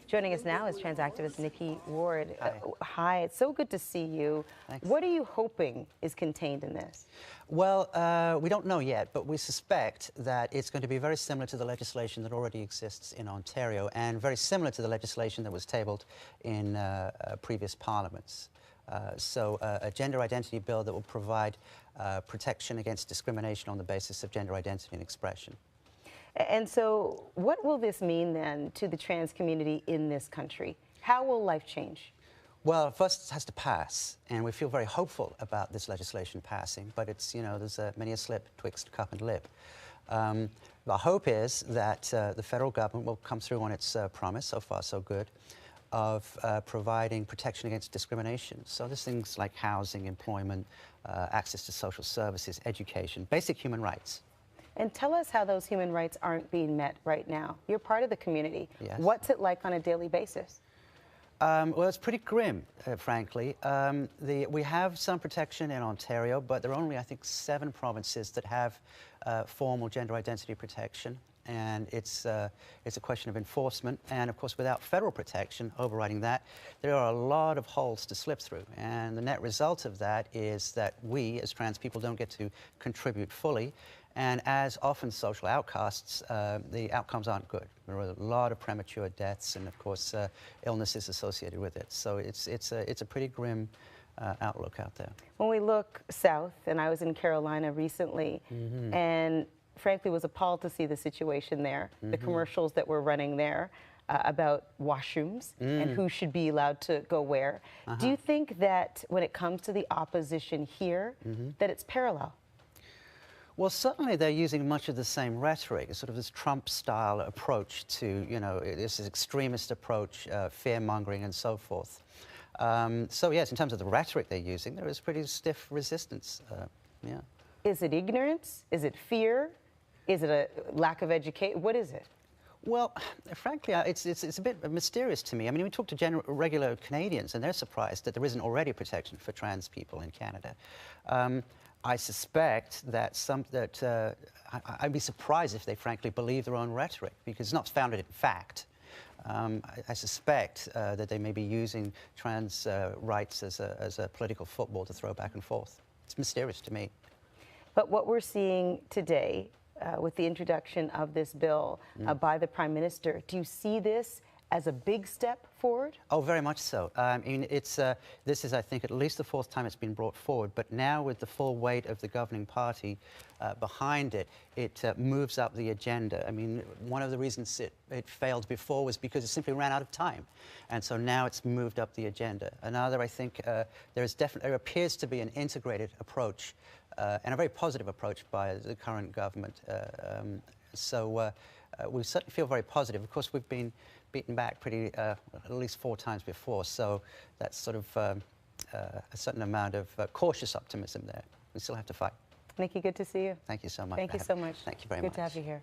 Joining us now is trans activist Nicki Ward. Hi. Hi, it's so good to see you. Thanks. What are you hoping is contained in this? Well, we don't know yet, but we suspect that it's going to be very similar to the legislation that already exists in Ontario and very similar to the legislation that was tabled in previous parliaments. A gender identity bill that will provide protection against discrimination on the basis of gender identity and expression. And so what will this mean then to the trans community in this country? How will life change? Well, first it has to pass, and we feel very hopeful about this legislation passing, but it's, you know, there's many a slip twixt cup and lip. The hope is that the federal government will come through on its promise, so far so good, of providing protection against discrimination. So there's things like housing, employment, access to social services, education, basic human rights. And tell us how those human rights aren't being met right now. You're part of the community. Yes. What's it like on a daily basis? Well, it's pretty grim, frankly. We have some protection in Ontario, but there are only, I think, 7 provinces that have formal gender identity protection. And it's a question of enforcement. And, of course, without federal protection overriding that, there are a lot of holes to slip through. And the net result of that is that we, as trans people, don't get to contribute fully. And as often social outcasts, the outcomes aren't good. There are a lot of premature deaths and, of course, illnesses associated with it. So it's a pretty grim outlook out there. When we look south, and I was in Carolina recently, and frankly was appalled to see the situation there, the commercials that were running there about washrooms and who should be allowed to go where. Do you think that when it comes to the opposition here, that it's parallel? Well, certainly they're using much of the same rhetoric, sort of this Trump-style approach to, you know, this extremist approach, fear-mongering and so forth. So, yes, in terms of the rhetoric they're using, there is pretty stiff resistance, yeah. Is it ignorance? Is it fear? Is it a lack of education? What is it? Well, frankly, it's a bit mysterious to me. I mean, we talk to regular Canadians, and they're surprised that there isn't already protection for trans people in Canada. I suspect that I'd be surprised if they frankly believe their own rhetoric, because it's not founded in fact. I suspect that they may be using trans rights as a political football to throw back and forth. It's mysterious to me. But what we're seeing today with the introduction of this bill by the Prime Minister, do you see this as a big step forward? Oh, very much so. I mean, this is, I think, at least the 4th time it's been brought forward, but now with the full weight of the governing party behind it, it moves up the agenda. I mean, one of the reasons it failed before was because it simply ran out of time. And so now it's moved up the agenda. Another, I think, there appears to be an integrated approach and a very positive approach by the current government. We certainly feel very positive. Of course, we've been beaten back at least 4 times before, so that's sort of a certain amount of cautious optimism there. We still have to fight. Nicki, good to see you. Thank you so much. Thank you so much. Thank you very much. Good to have you here.